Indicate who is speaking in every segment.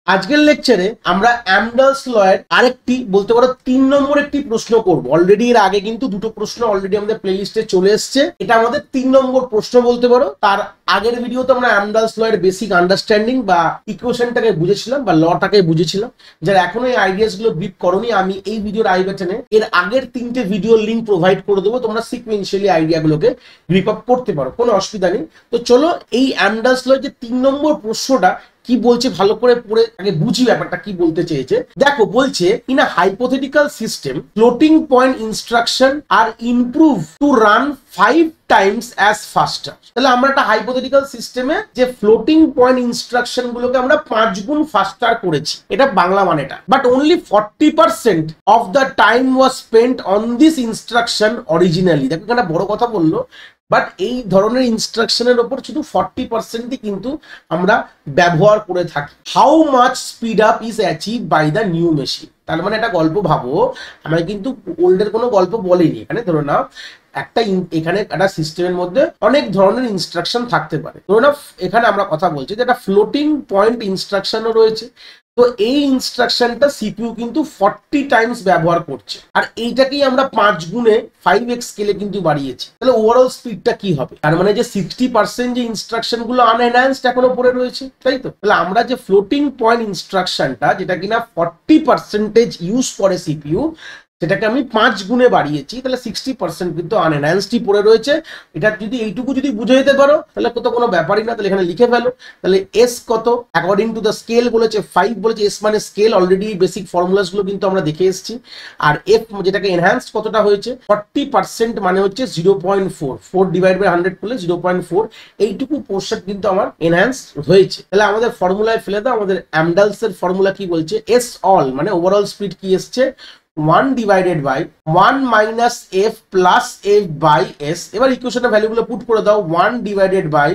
Speaker 1: আজকের লেকচারে আমরা অ্যামডালস লয়ের আরেকটি বলতে পারো 3 নম্বর একটি প্রশ্ন করব। অলরেডি এর আগে কিন্তু দুটো প্রশ্ন অলরেডি আমাদের প্লেলিস্টে চলে এসেছে। এটা আমাদের 3 নম্বর প্রশ্ন বলতে পারো। তার আগের ভিডিওতে আমরা অ্যামডালস লয়ের বেসিক আন্ডারস্ট্যান্ডিং বা ইকুয়েশনটাকে বুঝেছিলাম বা লটাকে বুঝেছিলাম। যারা এখনো এই আইডিয়াস গুলো গ্রিপ করোনি, আমি এই ভিডিওর আই বাটনে এর আগের 3টে ভিডিওর লিংক প্রোভাইড করে দেবো। তোমরা সিকুয়েন্সিয়ালি আইডিয়াগুলোকে গ্রিপ আপ করতে পারো, কোনো অসুবিধা নেই। তো চলো এই অ্যামডালস লয়ের যে 3 নম্বর প্রশ্নটা কি বলছে ভালো করে পড়ে আগে বুঝি ব্যাপারটা কি বলতে চেয়েছে। দেখো বলছে, in a hypothetical system floating point instruction are improve to run 5 times as faster. তাহলে আমরা একটা হাইপোথেটিক্যাল সিস্টেমে যে ফ্লোটিং পয়েন্ট ইনস্ট্রাকশন গুলোকে আমরা 5 গুণ ফাস্টার করেছি, এটা বাংলা মানেটা। But only 40% of the time was spent on this instruction originally. দেখো এখানে বড় কথা বললো, বাট এই ধরনের ইনস্ট্রাকশনের ওপর শুধু 40%ই কিন্তু আমরা ব্যবহার করে থাকি। How much speed up is achieve by the new machine. তার মানে একটা গল্প ভাবো, আমরা কিন্তু ওল্ডের কোনো গল্প বলিনি। এখানে ধরো না এখানে একটা সিস্টেমের মধ্যে অনেক ধরনের ইনস্ট্রাকশন থাকতে পারে। ধরো না এখানে আমরা কথা বলছি যে একটা ফ্লোটিং পয়েন্ট ইনস্ট্রাকশনও রয়েছে। তো এই ইনস্ট্রাকশনটা সিপিইউ কিন্তু 40 টাইমস ব্যবহার করছে, আর এইটাকেই আমরা 5 গুণে 5x স্কেলে কিন্তু বাড়িয়েছি। তাহলে ওভারঅল স্পিডটা কি হবে? তার মানে যে 60% যে ইনস্ট্রাকশন গুলো আনএনহ্যান্সড এখনো পড়ে রয়েছে, তাই তো? তাহলে আমরা যে ফ্লোটিং পয়েন্ট ইনস্ট্রাকশনটা যেটা কিনা 40% ইউজ করে সিপিইউ, সেটাকে আমি 5 গুণে বাড়িয়েছি। তাহলে 60% কিন্তু আনএনহ্যান্সডই পড়ে রয়েছে। এটা যদি এইটুকু যদি বুঝে যেতে পারো তাহলে তো কোনো ব্যাপারই না। তাহলে এখানে লিখে ফেলো। তাহলে এস কত অ্যাকর্ডিং টু দ্য স্কেল বলেছে 5 বলেছে। এস মানে স্কেল, অলরেডি বেসিক ফর্মুলাস গুলো কিন্তু আমরা দেখে এসেছি। আর এফ যেটাকে এনহ্যান্সড কতটা হয়েছে 40% মানে হচ্ছে 0.4, 4 ডিভাইড বাই 100 করলে 0.4, এইটুকু পোর্শন কিন্তু আমার এনহ্যান্স হয়েছে। তাহলে আমাদের ফর্মুলায় ফেলে দাও। আমাদের অ্যামডালস এর ফর্মুলা কি বলছে? এস অল মানে ওভারঅল স্পিড কি এসছে 1 divided by 1 minus f plus f by s। এবার ইকুয়েশনের ভ্যালুগুলো পুট করে দাও। 1 divided by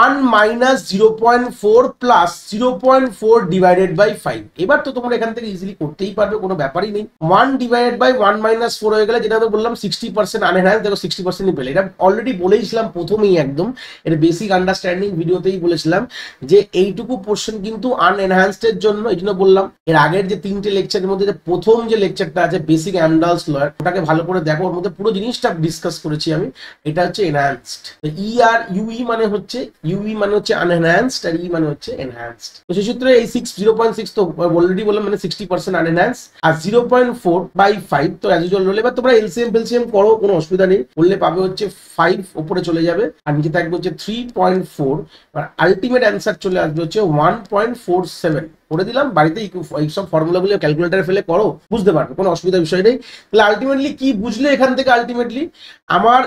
Speaker 1: 1 minus 0.4 plus 0.4 divided by 5। এবার তো তোমরা এখান থেকে ইজিলি করতেই পারবে, কোনো ব্যাপারই নেই। 1 divided by 1 minus 4 হয়ে গেলে, যেটা তো বললাম 60% আনএনহ্যান্স। দেখো 60% পেলে। এটা অলরেডি বলেইছিলাম প্রথমেই, একদম এর বেসিক আন্ডারস্ট্যান্ডিং ভিডিওতেই বলেছিলাম যে এইটুকু পোর্শন কিন্তু আনএনহ্যান্সড এর জন্য। এই জন্য বললাম এর আগের যে 3টে লেকচারের মধ্যে যে প্রথম যে লেকচারটা আছে বেসিক অ্যামডালস লয়ার, ওটাকে ভালো করে দেখো। ওর মধ্যে পুরো জিনিসটা ডিসকাস করেছি আমি। এটা হচ্ছে এনহ্যান্সড। ই আর ইউই মানে হচ্ছে, ইউই মানে হচ্ছে আনএনহ্যান্সড আর ই মানে হচ্ছে এনহ্যান্সড। তো সেই সূত্রে এই 0.6 তো অলরেডি বললাম, মানে 60% আনএনহ্যান্স, আর 0.4 বাই 5 তো অ্যাজ ইউজুয়াল রোল। এবার তোমরা এলসিএম করো, কোনো অসুবিধা নেই। বললে পাবে হচ্ছে 5 উপরে চলে যাবে আর নিচে থাকবে হচ্ছে 3.4। আর আলটিমেট অ্যান্সার চলে আসবে হচ্ছে 1.47। করে দিলাম। বাড়িতে এইসব ফর্মুলাগুলো ক্যালকুলেটারে ফেলে করো, বুঝতে পারবে, কোনো অসুবিধার বিষয় নেই। তাহলে আলটিমেটলি কি বুঝলে এখান থেকে? আলটিমেটলি আমার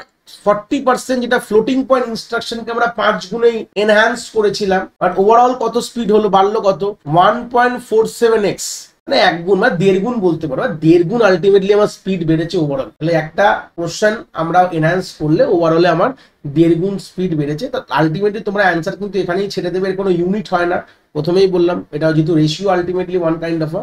Speaker 1: 40% যেটা ফ্লোটিং পয়েন্ট ইনস্ট্রাকশনকে আমরা 5 গুণে এনহ্যান্স করেছিলাম, আর ওভারঅল কত স্পিড হলো, বাড়লো কত 1.47x, মানে 1 গুণ বা 1.5 গুণ বলতে পারো। 1.5 গুণ আলটিমেটলি আমার স্পিড বেড়েছে ওভারঅল। তাহলে একটা পোর্শন আমরা এনহ্যান্স করলে ওভারঅলে আমার 1.5 গুণ স্পিড বেড়েছে। তা আলটিমেটলি তোমরা অ্যান্সার কিন্তু এখানেই ছেড়ে দেবে, এর কোনো ইউনিট হয় না। প্রথমেই বললাম এটা যেহেতু ratio ultimately one kind of,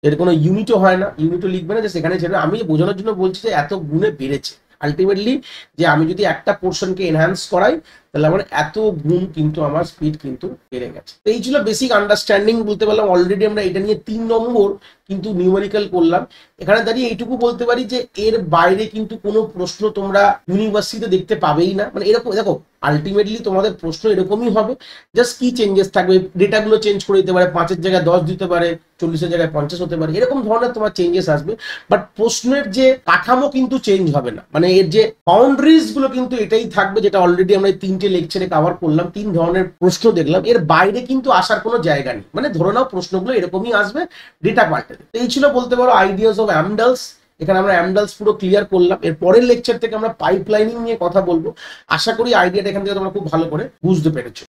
Speaker 1: এর কোনো ইউনিটও হয় না, ইউনিটও লিখবে না, যে সেখানে ছেড়ে। আমি বোঝানোর জন্য বলছি যে এত গুণে বেড়েছে আলটিমেটলি, যে আমি যদি একটা পোর্শনকে এনহ্যান্স করাই তাহলে আমার এত গুণ কিন্তু আমার স্পিড কিন্তু বেড়ে গেছে। এই ছিল বেসিক আন্ডারস্ট্যান্ডিং বলতে পারলাম। অলরেডি আমরা এটা নিয়ে 3 নম্বর কিন্তু নিউমেরিক্যাল করলাম। এখানে দাঁড়িয়ে এইটুকু বলতে পারি যে এর বাইরে কিন্তু কোনো প্রশ্ন তোমরা ইউনিভার্সিটিতে দেখতে পাবেই না। মানে এরকম দেখো, আলটিমেটলি তোমাদের প্রশ্ন এরকমই হবে, জাস্ট কি চেঞ্জেস থাকবে, ডেটাগুলো চেঞ্জ করে দিতে পারে, 5-এর জায়গায় 10 দিতে পারে, 40-এর জায়গায় 50 হতে পারে, এরকম ধরনের তোমার চেঞ্জেস আসবে। বাট প্রশ্নের যে কাঠামো কিন্তু চেঞ্জ হবে না, মানে এর যে বাউন্ডারিজ গুলো কিন্তু এটাই থাকবে, যেটা অলরেডি আমরা 3টে লেকচারে কভার করলাম। 3 ধরনের প্রশ্ন দেখলাম, এর বাইরে কিন্তু আসার কোনো জায়গা নেই। মানে ধরে নাও প্রশ্নগুলো এরকমই আসবে, ডেটা পাল্টে। এই ছিল বলতে পারো আইডিয়াস অফ অ্যামডালস। এখানে আমরা অ্যামডালস পুরো ক্লিয়ার করলাম। এর পরের লেকচার থেকে আমরা পাইপলাইনিং নিয়ে কথা বলবো। আশা করি আইডিয়াটা এখান থেকে তোমরা খুব ভালো করে বুঝতে পেরেছো।